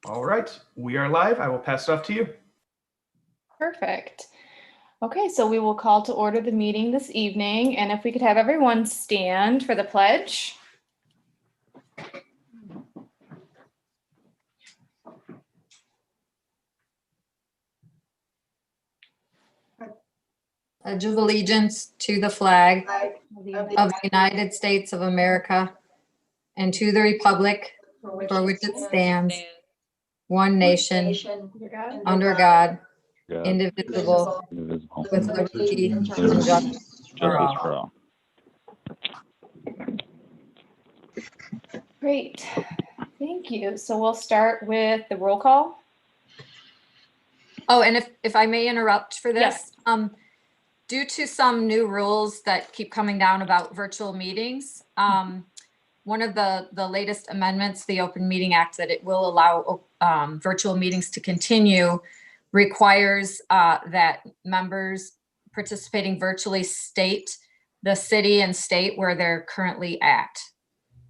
All right, we are live. I will pass it off to you. Perfect. Okay, so we will call to order the meeting this evening, and if we could have everyone stand for the pledge. Pledge of allegiance to the flag of the United States of America and to the republic for which it stands, one nation, under God, indivisible, with liberty and justice for all. Great, thank you. So we'll start with the roll call. Oh, and if I may interrupt for Yes. this, due to some new rules that keep coming down about virtual meetings, one of the latest amendments, the Open Meeting Act, that it will allow virtual meetings to continue, requires that members participating virtually state the city and state where they're currently at.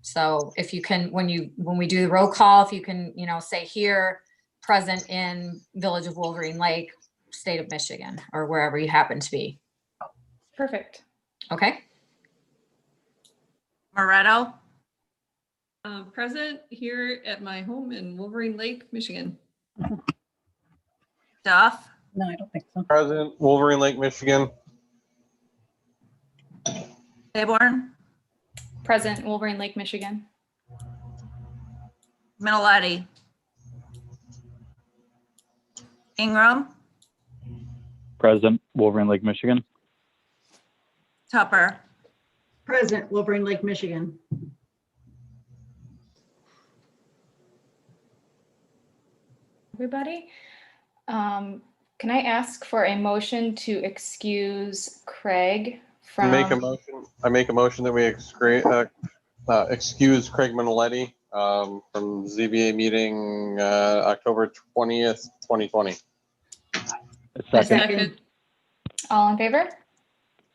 So if you can, when we do the roll call, if you can, say here, present in Village of Wolverine Lake, state of Michigan, or wherever you happen to be. Perfect. Okay. Moretto, Present here at my home in Wolverine Lake, Michigan. Duff, No, I don't think so. President, Wolverine Lake, Michigan. Claiborne, Present, Wolverine Lake, Michigan. Minnelli, Ingram, President, Wolverine Lake, Michigan. Tupper, Present, Wolverine Lake, Michigan. Everybody. Can I ask for a motion to excuse Craig from? I make a motion that we excuse Craig Minnelli from ZBA meeting October 20th, 2020. Second. Second. All in favor?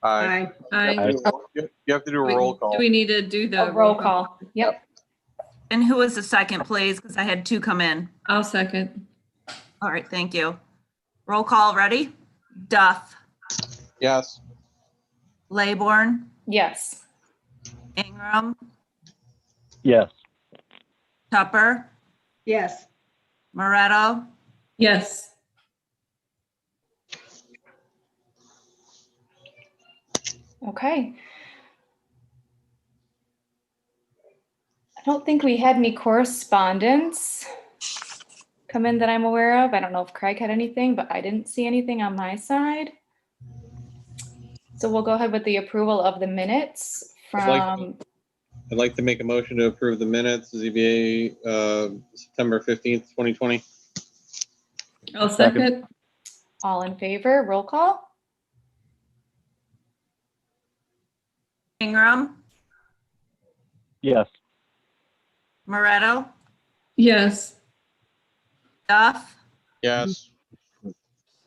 Aye. Aye. You have to do a roll call. Do we need to do the A roll call. Yep. and who was the second, please? Because I had two come in. I'll second. All right, thank you. Roll call, ready? Duff, Yes. Laybourne, Yes. Ingram, Yes. Tupper, Yes. Moretto, Yes. Okay. I don't think we had any correspondence come in that I'm aware of. I don't know if Craig had anything, but I didn't see anything on my side. So we'll go ahead with the approval of the minutes from, I'd like to make a motion to approve the minutes, ZBA September 15th, 2020. I'll second. all in favor, roll call. Ingram, Yes. Moretto, Yes. Duff, Yes.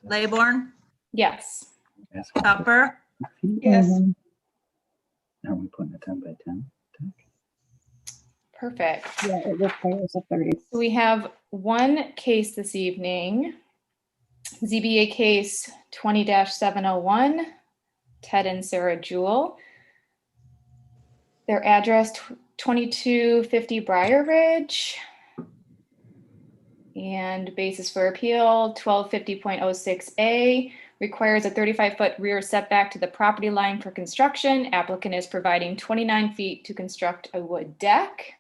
Laybourne, Yes. Tupper, Yes. Are we putting a 10 by 10? Perfect. Yeah, it requires a 30. So we have one case this evening, ZBA case 20-701, Ted and Sarah Jewell. Their address 2250 Briar Ridge. And basis for appeal 1250.06A requires a 35-foot rear setback to the property line for construction. Applicant is providing 29 feet to construct a wood deck.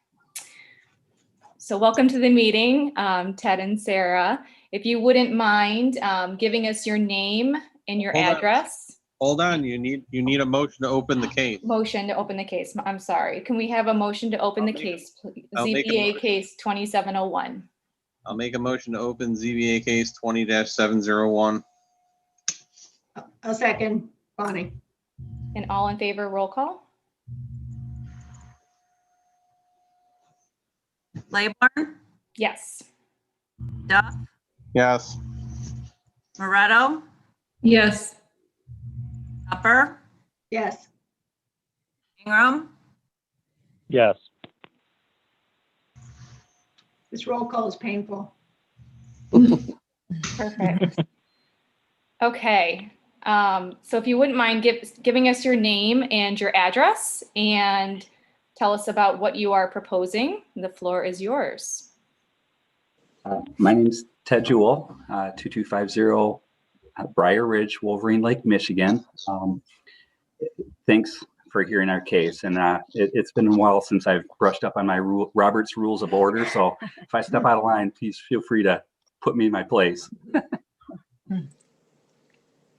So welcome to the meeting, Ted and Sarah. If you wouldn't mind giving us your name and your Hold on. address. Hold on, you need a motion to open the case. Motion to open the case. I'm sorry. Can we have a motion to open I'll the make a- case, please? I'll make a ZBA motion. case 2701. I'll make a motion to open ZBA case 20-701. A second, Bonnie. And all in favor, roll call? Laybourne, Yes. Duff, Yes. Moretto, Yes. Tupper, Yes. Ingram, Yes. This roll call is painful. Perfect. Okay. So if you wouldn't mind giving us your name and your address and tell us about what you are proposing, the floor is yours. My name's Ted Jewell, 2250 Briar Ridge, Wolverine Lake, Michigan. Thanks for hearing our case. And it's been a while since I've brushed up on my Robert's Rules of Order. So if I step out of line, please feel free to put me in my place.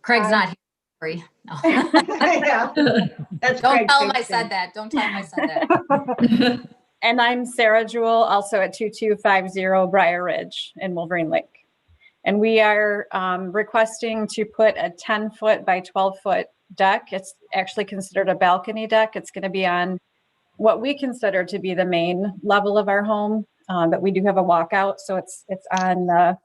Craig's not here. Sorry. No. Yeah, that's Don't Craig tell him I Fixon. said that. Don't tell him I said that. And I'm Sarah Jewell, also at 2250 Briar Ridge in Wolverine Lake. And we are requesting to put a 10-foot by 12-foot deck. It's actually considered a balcony deck. It's going to be on what we consider to be the main level of our home, but we do have a walkout. So it's on the,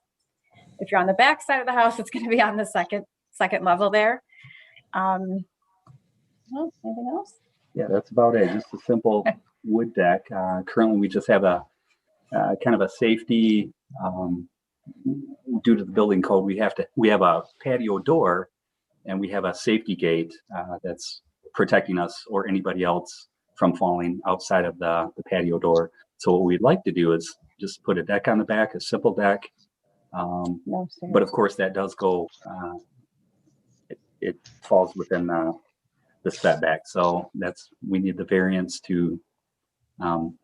if you're on the back side of the house, it's going to be on the second level there. Well, anything else? Yeah, that's about it. Just a simple wood deck. Currently, we just have a kind of a safety, due to the building code, we have a patio door and we have a safety gate that's protecting us or anybody else from falling outside of the patio door. So what we'd like to do is just put a deck on the back, a simple deck. No, sir. But of course that does go, it falls within the setback. So we need the variance to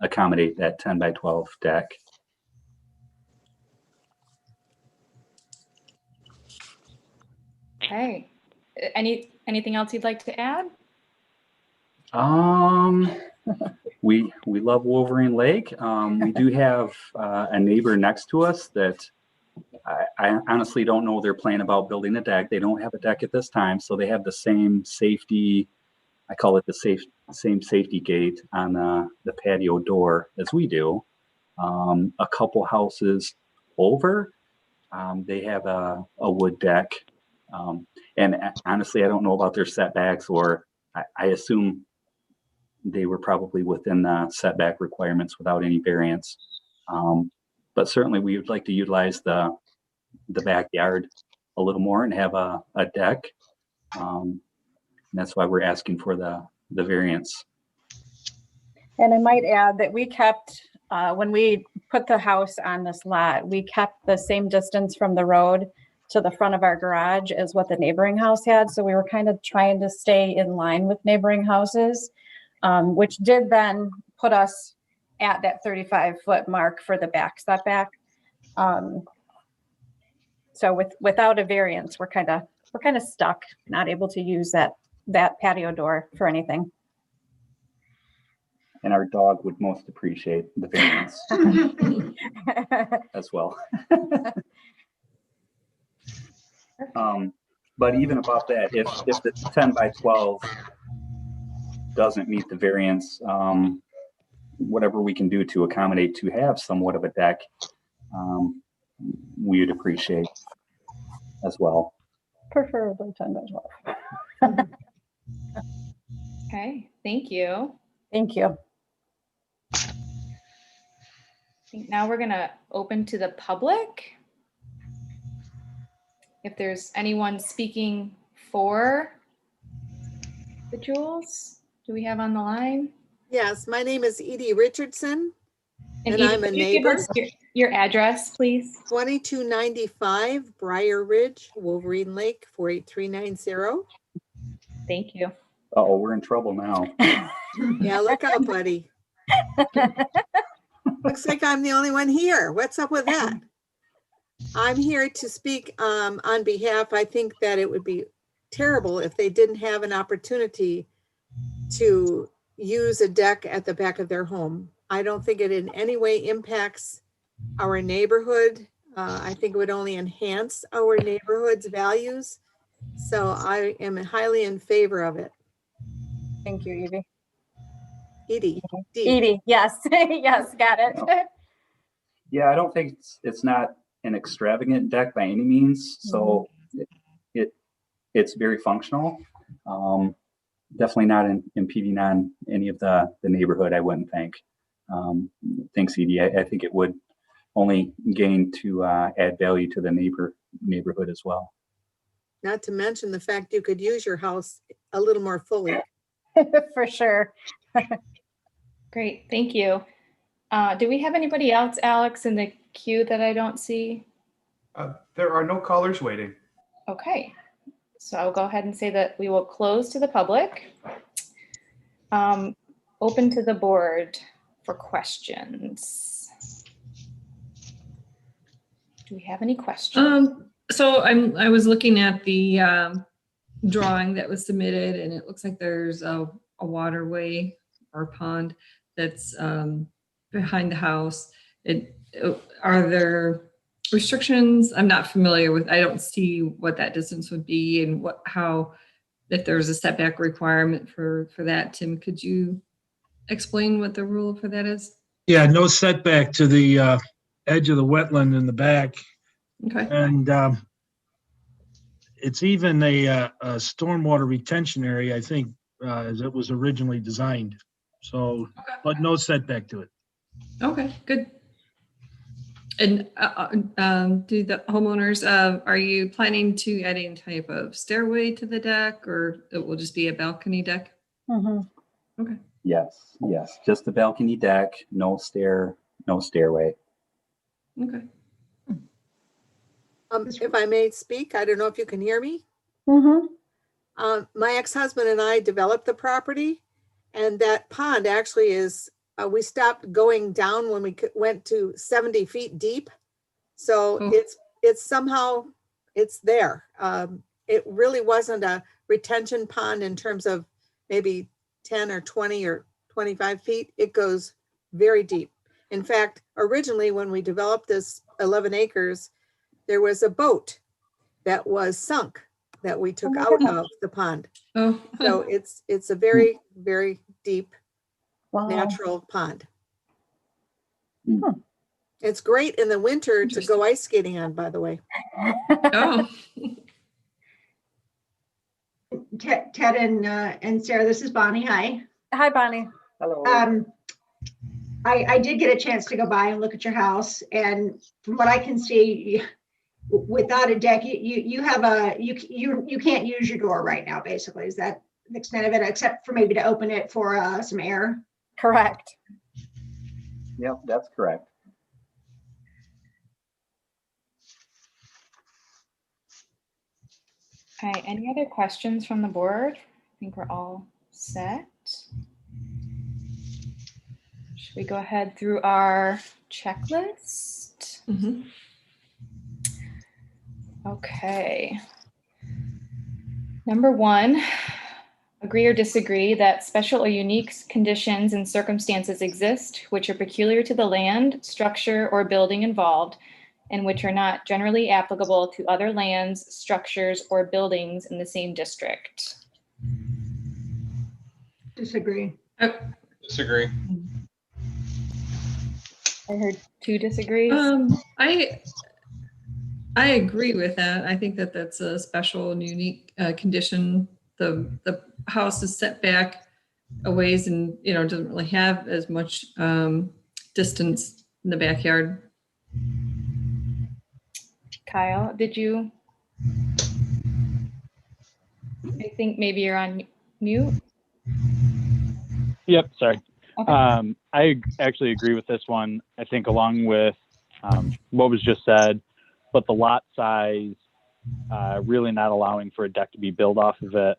accommodate that 10 by 12 deck. Okay. Anything else you'd like to add? We love Wolverine Lake. We do have a neighbor next to us that I honestly don't know their plan about building a deck. They don't have a deck at this time, so they have the same safety, I call it the same safety gate on the patio door as we do. A couple houses over, they have a wood deck. And honestly, I don't know about their setbacks, or I assume they were probably within the setback requirements without any variance. But certainly we would like to utilize the backyard a little more and have a deck. And that's why we're asking for the variance. And I might add that we kept, when we put the house on this lot, we kept the same distance from the road to the front of our garage as what the neighboring house had. So we were kind of trying to stay in line with neighboring houses, which did then put us at that 35-foot mark for the back setback. So without a variance, we're kind of stuck, not able to use that patio door for anything. And our dog would most appreciate the variance as well. But even about that, if the 10 by 12 doesn't meet the variance, whatever we can do to accommodate to have somewhat of a deck, we would appreciate as well. Preferably 10 by 12. Okay, thank you. Thank you. I think now we're gonna open to the public. If there's anyone speaking for the Jewels, do we have on the line? Yes, my name is Edie Richardson, and Edie, I'm a could you give neighbor. us your address, please. 2295 Briar Ridge, Wolverine Lake, 48390. Thank you. Uh-oh, we're in trouble now. Yeah, look out, buddy. Looks like I'm the only one here. What's up with that? I'm here to speak on behalf. I think that it would be terrible if they didn't have an opportunity to use a deck at the back of their home. I don't think it in any way impacts our neighborhood. I think it would only enhance our neighborhood's values. So I am highly in favor of it. Thank you, Evie. Edie. Edie, yes, yes, got it. Yeah, I don't think it's not an extravagant deck by any means. So it's very functional. Definitely not impeding on any of the neighborhood, I wouldn't think. Thanks, Edie. I think it would only gain to add value to the neighborhood as well. Not to mention the fact you could use your house a little more fully. For sure. Great, thank you. Do we have anybody else, Alex, in the queue that I don't see? There are no callers waiting. Okay, so I'll go ahead and say that we will close to the public. Open to the board for questions. Do we have any questions? So I was looking at the drawing that was submitted, and it looks like there's a waterway or pond that's behind the house. Are there restrictions? I'm not familiar with, I don't see what that distance would be and if there's a setback requirement for that. Tim, could you explain what the rule for that is? Yeah, no setback to the edge of the wetland in the back. Okay. And it's even a stormwater retention area, I think, as it was originally designed. So, but no setback to it. Okay, good. And do the homeowners, are you planning to add any type of stairway to the deck, or it will just be a balcony deck? Okay. Yes, just the balcony deck, no stairway. Okay. If I may speak, I don't know if you can hear me. My ex-husband and I developed the property, and that pond actually is, we stopped going down when we went to 70 feet deep. So it's somehow, it's there. It really wasn't a retention pond in terms of maybe 10 or 20 or 25 feet. It goes very deep. In fact, originally when we developed this 11 acres, there was a boat that was sunk that we took out of the pond. Oh. So it's a very, very deep Wow. natural pond. Hmm. It's great in the winter to go ice skating on, by the way. Oh. Ted and Sarah, this is Bonnie. Hi. Hi, Bonnie. Hello. I did get a chance to go by and look at your house, and from what I can see, without a deck, you can't use your door right now. Basically, is that the extent of it? Except for maybe to open it for some air. Correct. Yep, that's correct. Okay, any other questions from the board? I think we're all set. Should we go ahead through our checklist? Mhm. Okay. Number 1, agree or disagree that special or unique conditions and circumstances exist which are peculiar to the land, structure, or building involved, and which are not generally applicable to other lands, structures, or buildings in the same district. Disagree. Disagree. I heard 2 disagrees. I agree with that. I think that that's a special and unique condition. The house is set back a ways and, doesn't really have as much distance in the backyard. Kyle, did you? I think maybe you're on mute. Yep, sorry. Okay. I actually agree with this one. I think along with what was just said, but the lot size, really not allowing for a deck to be built off of it,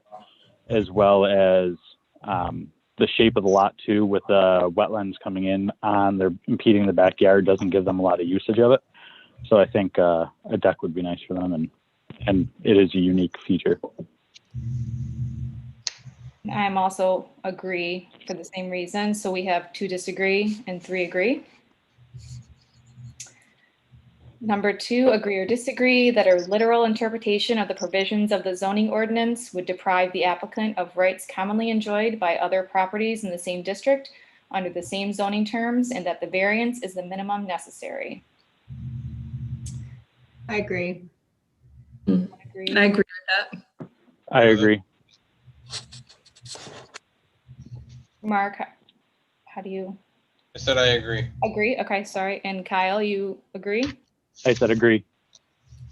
as well as the shape of the lot too, with the wetlands coming in on, they're impeding the backyard, doesn't give them a lot of usage of it. So I think a deck would be nice for them, and it is a unique feature. I'm also agree for the same reason. So we have 2 disagree and 3 agree. Number 2, agree or disagree that a literal interpretation of the provisions of the zoning ordinance would deprive the applicant of rights commonly enjoyed by other properties in the same district under the same zoning terms, and that the variance is the minimum necessary. I agree. Agree. I agree with that. I agree. Mark, how do you? said I agree. Agree, okay, sorry. And Kyle, you agree? I said agree.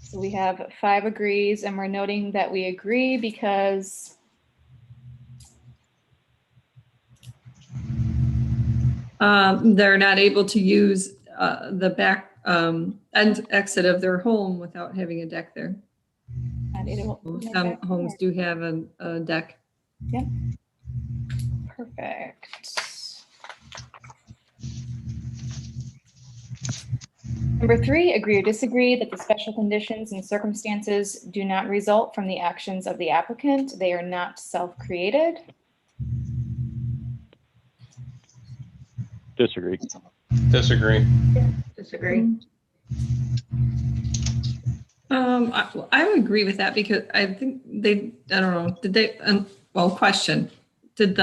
So we have 5 agrees, and we're noting that we agree because they're not able to use the back and exit of their home without having a deck there. Some homes do have a deck. Yep. Perfect. Number 3, agree or disagree that the special conditions and circumstances do not result from the actions of the applicant. They are not self-created. Disagree. Disagree. Disagree. I would agree with that because I think I don't know, did they, well, question, did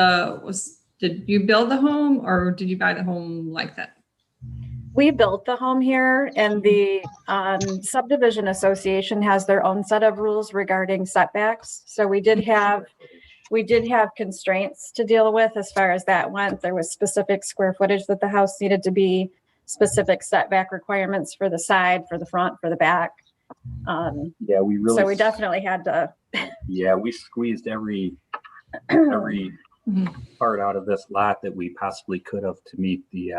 you build the home or did you buy the home like that? We built the home here, and the subdivision association has their own set of rules regarding setbacks. So we did have constraints to deal with as far as that went. There was specific square footage that the house needed to be, specific setback requirements for the side, for the front, for the back. Yeah, we really. So we definitely had to. Yeah, we squeezed every part out of this lot that we possibly could have to meet the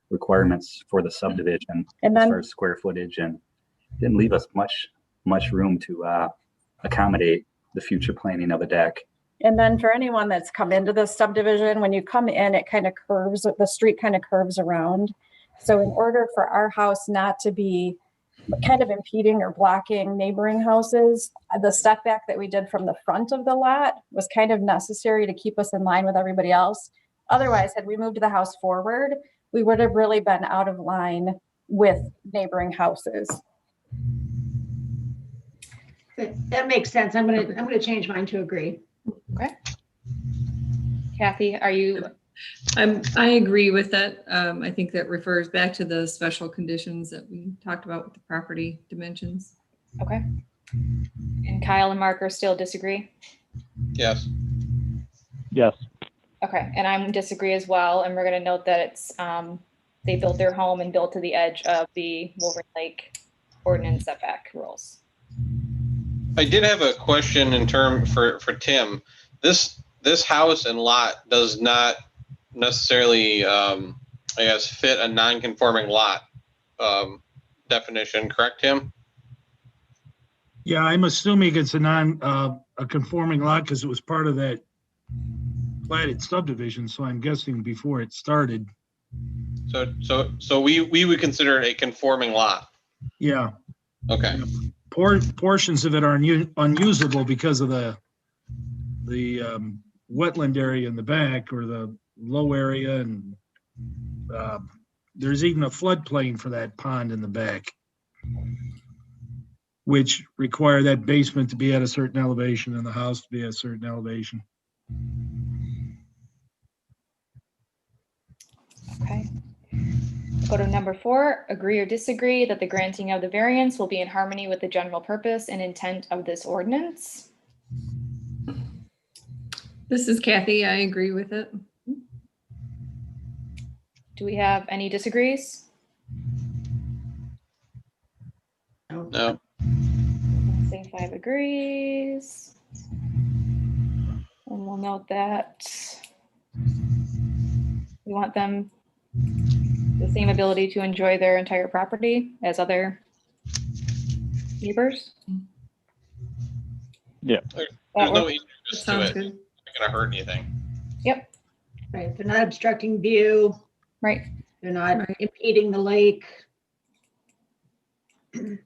requirements for the subdivision And as then- far as square footage, and didn't leave us much room to accommodate the future planning of a deck. And then for anyone that's come into this subdivision, when you come in, it kind of curves, the street kind of curves around. So in order for our house not to be kind of impeding or blocking neighboring houses, the setback that we did from the front of the lot was kind of necessary to keep us in line with everybody else. Otherwise, had we moved the house forward, we would have really been out of line with neighboring houses. That makes sense. I'm gonna change mine to agree. Okay. Kathy, are you? I agree with that. I think that refers back to the special conditions that we talked about with the property dimensions. Okay. And Kyle and Mark are still disagree? Yes. Yes. Okay, and I'm disagree as well, and we're gonna note that it's, they built their home and built to the edge of the Wolverine Lake ordinance setback rules. I did have a question for Tim. This house and lot does not necessarily, I guess, fit a non-conforming lot definition, correct, Tim? Yeah, I'm assuming it's a conforming lot because it was part of that platted subdivision, so I'm guessing before it started. So we would consider it a conforming lot. Yeah. Okay. Portions of it are unusable because of the wetland area in the back or the low area, and there's even a floodplain for that pond in the back, which require that basement to be at a certain elevation and the house to be at a certain elevation. Okay. Go to number 4, agree or disagree that the granting of the variance will be in harmony with the general purpose and intent of this ordinance. This is Kathy. I agree with it. Do we have any disagrees? No. Say 5 agrees. And we'll note that we want them the same ability to enjoy their entire property as other neighbors. Yeah. There's That no works? interest to Sounds it. good. It's not gonna hurt anything. Yep, Right, they're not obstructing view, right. they're not Right. impeding the lake. And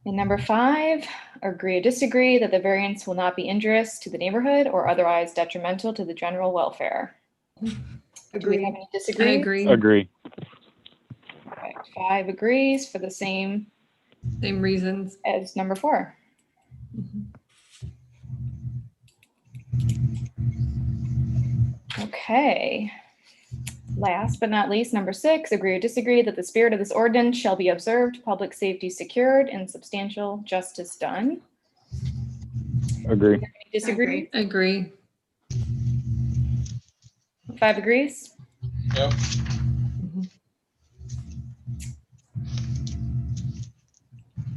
number 5, agree or disagree that the variance will not be injurious to the neighborhood or otherwise detrimental to the general welfare. Do we have Agree. any I disagree? agree. Agree. Okay, 5 agrees for the same Same reasons. as number 4. Okay. Last but not least, number 6, agree or disagree that the spirit of this ordinance shall be observed, public safety secured, and substantial justice done. Agree. Disagree? Agree. 5 agrees? Yep.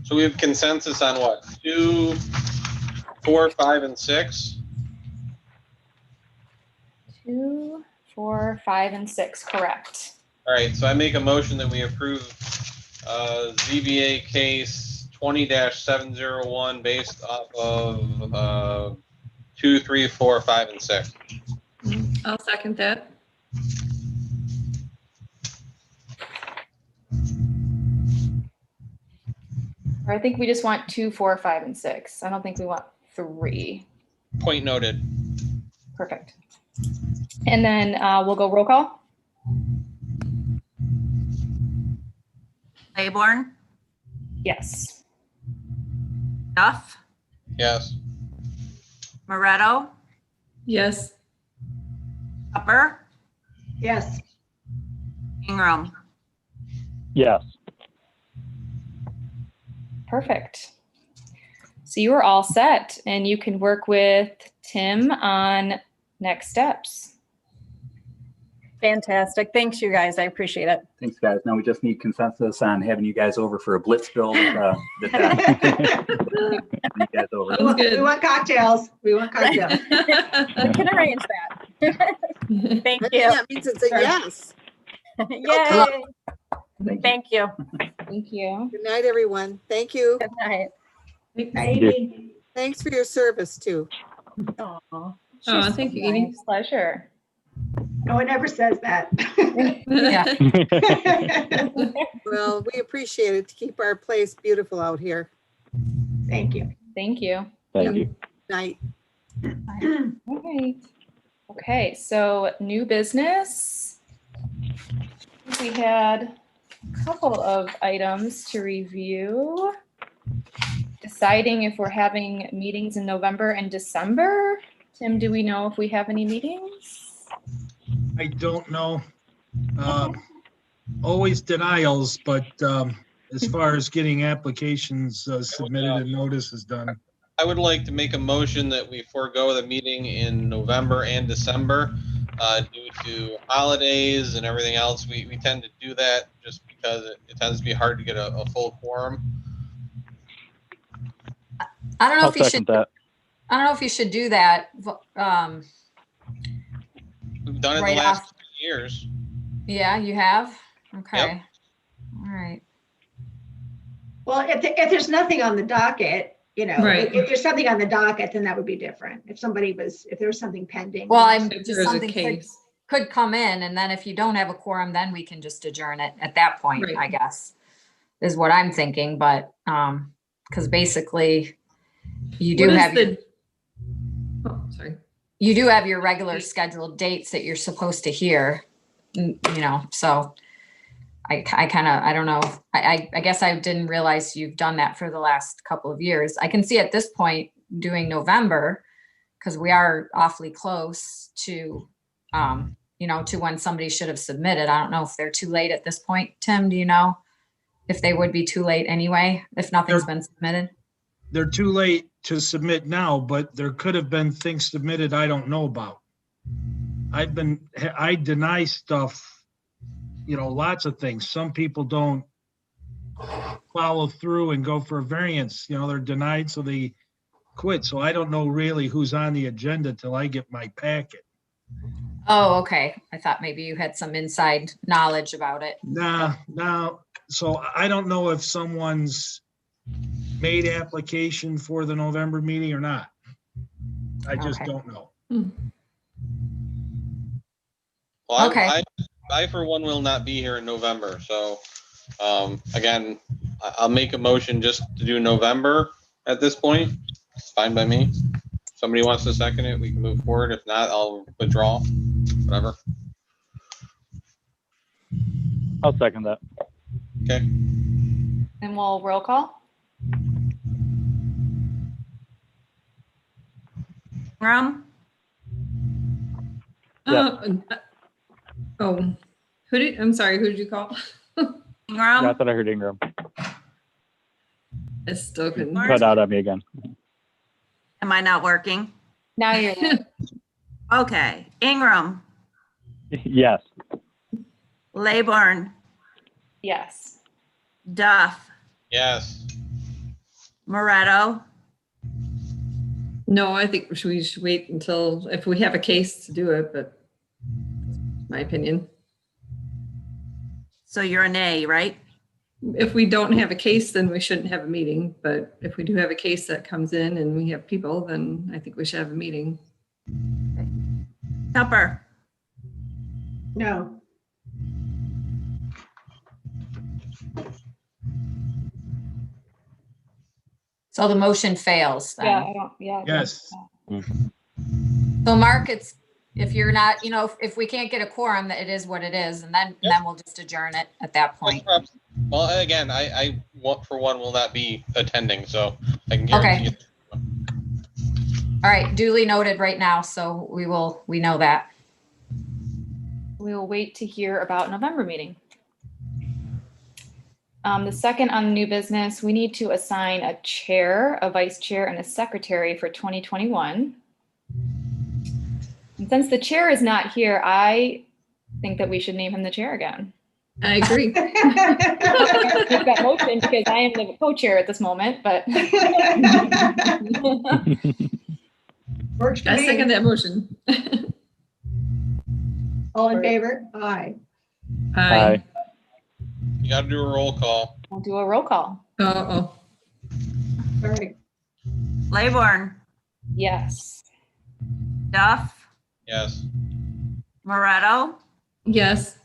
So we have consensus on what? 2, 4, 5, and 6? 2, 4, 5, and 6, correct. All right, so I make a motion that we approve ZBA case 20-701 based off of 2, 3, 4, 5, and 6. I'll second that. Or I think we just want 2, 4, 5, and 6. I don't think we want 3. Point noted. Perfect. And then we'll go roll call. Claiborne, Yes. Duff, Yes. Moretto, Yes. Upper, Yes. Ingram. Yes. Perfect. So you are all set and you can work with Tim on next steps. Fantastic. Thanks, you guys. I appreciate it. Thanks, guys. Now we just need consensus on having you guys over for a blitz bill with the deck. You guys over. Sounds We good. want cocktails. We want cocktails. We can arrange that. Thank I think you. that means it's a yes. Yay. Thank you. Thank you. Good night, everyone. Thank you. Good night. Amy. Thanks for your service too. Aw, Oh, she's thank you, so Edie. nice. Pleasure. No one ever says that. Yeah. Well, we appreciate it to keep our place beautiful out here. Thank you. Thank you. Thank you. Night. All right. Okay, so new business. We had a couple of items to review. Deciding if we're having meetings in November and December. Tim, do we know if we have any meetings? I don't know. Always denials, but as far as getting applications submitted and notices done. I would like to make a motion that we forego the meeting in November and December due to holidays and everything else. We tend to do that just because it tends to be hard to get a full quorum. I don't know I'll if you second should, that. I don't know if you should do that. We've done it Right the last off. 2 years. Yeah, you have? Okay. All right. Well, if there's nothing on the docket, you know, Right. if there's something on the docket, then that would be different. If there was something pending. Well, I'm If just there is a something case. could come in, and then if you don't have a quorum, then we can just adjourn it at that point, Right. I guess, is what I'm thinking, but, because basically you do What is have, the? Oh, sorry. you do have your regular scheduled dates that you're supposed to hear, you know, so I kind of, I don't know. I guess I didn't realize you've done that for the last couple of years. I can see at this point doing November, because we are awfully close to, you know, to when somebody should have submitted. I don't know if they're too late at this point. Tim, do you know if they would be too late anyway, if nothing's been submitted? They're too late to submit now, but there could have been things submitted I don't know about. I deny stuff, you know, lots of things. Some people don't follow through and go for a variance, you know, they're denied, so they quit. So I don't know really who's on the agenda till I get my packet. Oh, okay. I thought maybe you had some inside knowledge about it. Nah. So I don't know if someone's made application for the November meeting or not. I just Okay. don't know. Well, Okay. I for one will not be here in November, so again, I'll make a motion just to do November at this point. It's fine by me. Somebody wants to second it, we can move forward. If not, I'll withdraw, whatever. I'll second that. Okay. And we'll roll call. Ingram, Oh, I'm sorry, who did you call? Yeah, I Ingram, thought I heard Ingram. I still couldn't. Cut out on me again. am I not working? Now you're, Okay, Ingram, Yes. Layborn, Yes. Duff, Yes. Moretto, No, I think we should wait until, if we have a case to do it, but my opinion. so you're a nay, right? If we don't have a case, then we shouldn't have a meeting, but if we do have a case that comes in and we have people, then I think we should have a meeting. Tupper, No. So the motion fails then. Yeah, I don't, yeah. Yes. So Mark, it's, if you're not, if we can't get a quorum, it is what it is, and then we'll just adjourn it at that point. Well, again, I for one will not be attending, so I can guarantee you. All right, duly noted right now, so we know that. We will wait to hear about November meeting. The second on the new business, we need to assign a chair, a vice chair, and a secretary for 2021. And since the chair is not here, I think that we should name him the chair again. I agree. Make that motion because I am the co-chair at this moment, but. Works for I second me. that motion. All in favor? Aye. Aye. You got to do a roll call. We'll do a roll call. Oh, All right. Layborn, Yes. Duff, Yes. Moretto, yes.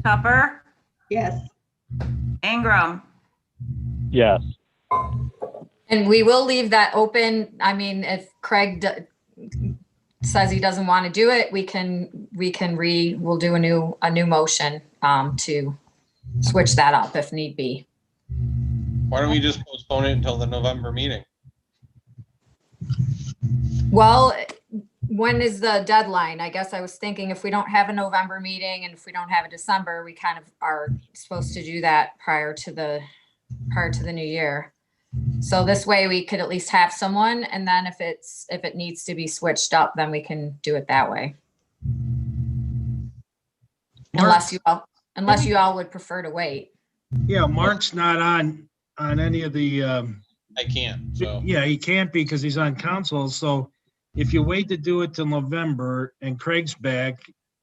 Tupper, Yes. Ingram. Yes. And we will leave that open. I mean, if Craig says he doesn't want to do it, we'll do a new motion to switch that up if need be. Why don't we just postpone it until the November meeting? Well, when is the deadline? I guess I was thinking if we don't have a November meeting and if we don't have a December, we kind of are supposed to do that prior to the new year. So this way we could at least have someone, and then if it needs to be switched up, then we can do it that way. Unless you all would prefer to wait. Yeah, Mark's not on any of the, I can't, so. yeah, he can't be because he's on council. So if you wait to do it till November and Craig's back,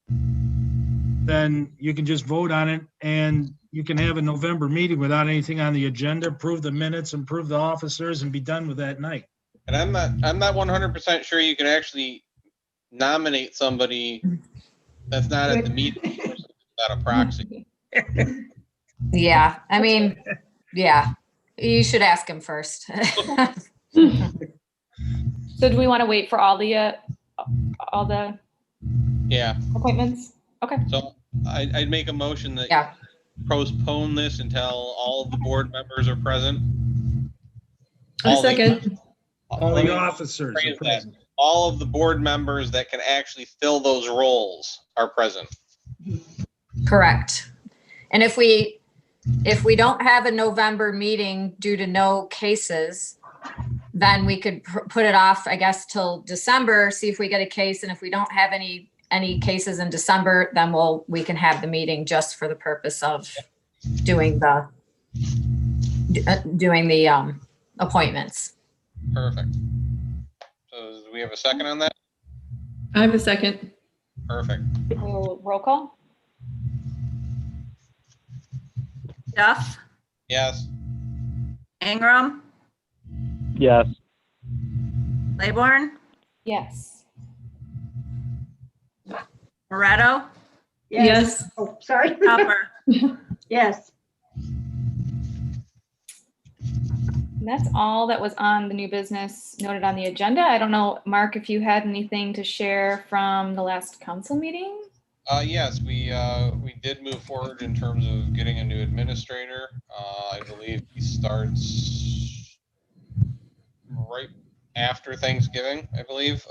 then you can just vote on it and you can have a November meeting without anything on the agenda, approve the minutes, approve the officers, and be done with that night. And I'm not 100% sure you can actually nominate somebody that's not at the meeting, not a proxy. Yeah, I mean, yeah, you should ask him first. So do we want to wait for all the Yeah, appointments? Okay. so I'd make a motion that Yeah. postpone this until all of the board members are present. I All the- second. All Let the me officers phrase are that. present. All of the board members that can actually fill those roles are present. Correct. And if we don't have a November meeting due to no cases, then we could put it off, I guess, till December, see if we get a case. And if we don't have any cases in December, then we can have the meeting just for the purpose of doing the appointments. Perfect. So do we have a second on that? I have a second. Perfect. Roll call? Duff, Yes. Ingram, Yes. Layborn, Yes. Moretto, Yes. Oh, sorry. Tupper. Yes. And that's all that was on the new business noted on the agenda. I don't know, Mark, if you had anything to share from the last council meeting? Yes, we did move forward in terms of getting a new administrator. I believe he starts right after Thanksgiving, I believe.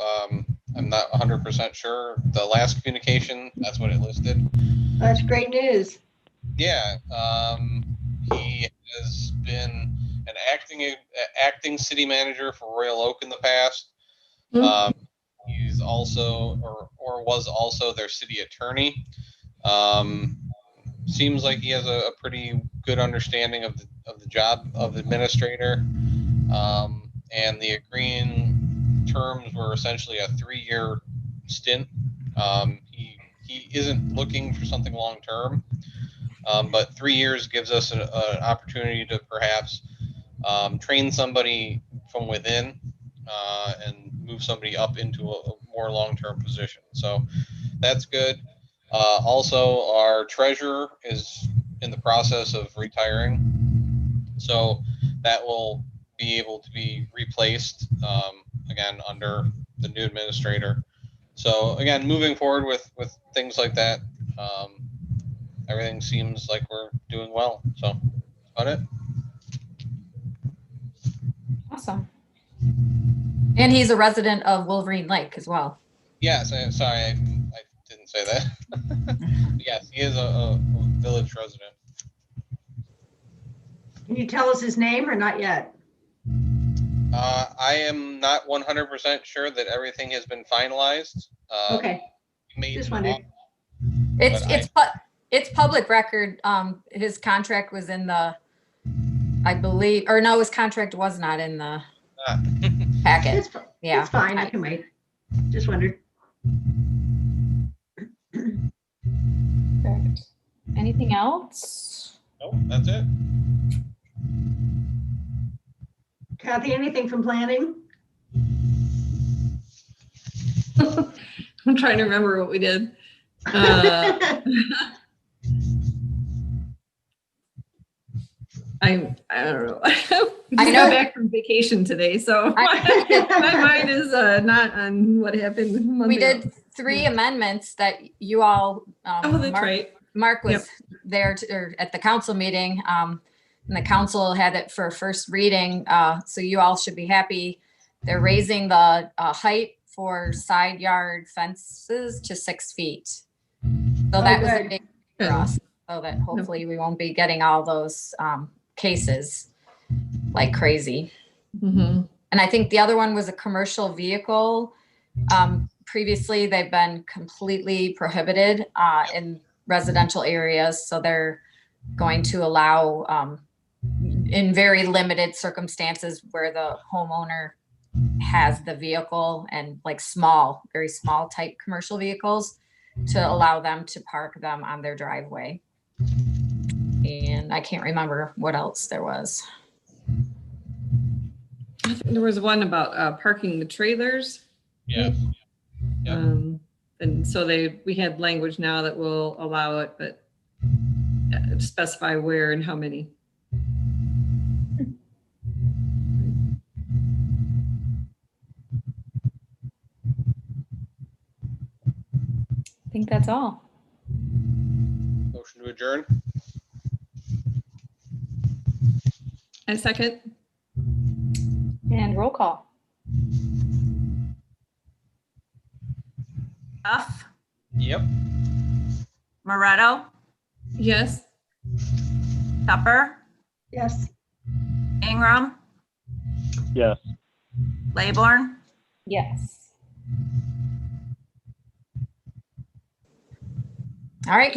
I'm not 100% sure. The last communication, that's what it listed. That's great news. Yeah, he has been an acting city manager for Royal Oak in the past. He's also, or was also their city attorney. seems like he has a pretty good understanding of the job of administrator. And the agreeing terms were essentially a 3-year stint. He isn't looking for something long term, but 3 years gives us an opportunity to perhaps train somebody from within and move somebody up into a more long-term position. So that's good. Also, our treasurer is in the process of retiring, so that will be able to be replaced again under the new administrator. So again, moving forward with things like that, everything seems like we're doing well. So that's about it. Awesome. And he's a resident of Wolverine Lake as well. Yes, sorry, I didn't say that. Yes, he is a village resident. Can you tell us his name or not yet? I am not 100% sure that everything has been finalized. Okay, Maybe just wondered. It's public record. His contract was in the, I believe, or no, his contract was not in the packet. Yeah. It's fine, I can wait. Just wondered. Perfect. Anything else? Nope, that's it. Kathy, anything from planning? I'm trying to remember what we did. I don't know. I got back from vacation today, so my mind is not on what happened. We did 3 amendments that you all. Oh, that's right. Mark was there or at the council meeting, and the council had it for first reading. So you all should be happy. They're raising the height for side yard fences to 6 feet. So that was a big for us. So that hopefully we won't be getting all those cases like crazy. Mm-hmm. And I think the other one was a commercial vehicle. Previously, they've been completely prohibited in residential areas. So they're going to allow in very limited circumstances where the homeowner has the vehicle and like small, very small type commercial vehicles to allow them to park them on their driveway. And I can't remember what else there was. There was one about parking the trailers. Yeah. And so we had language now that will allow it, but specify where and how many. I think that's all. Motion to adjourn. And second. And roll call. Duff, Yep. Moretto, Yes. Tupper, Yes. Ingram, Yes. Laybourne. Yes. All right.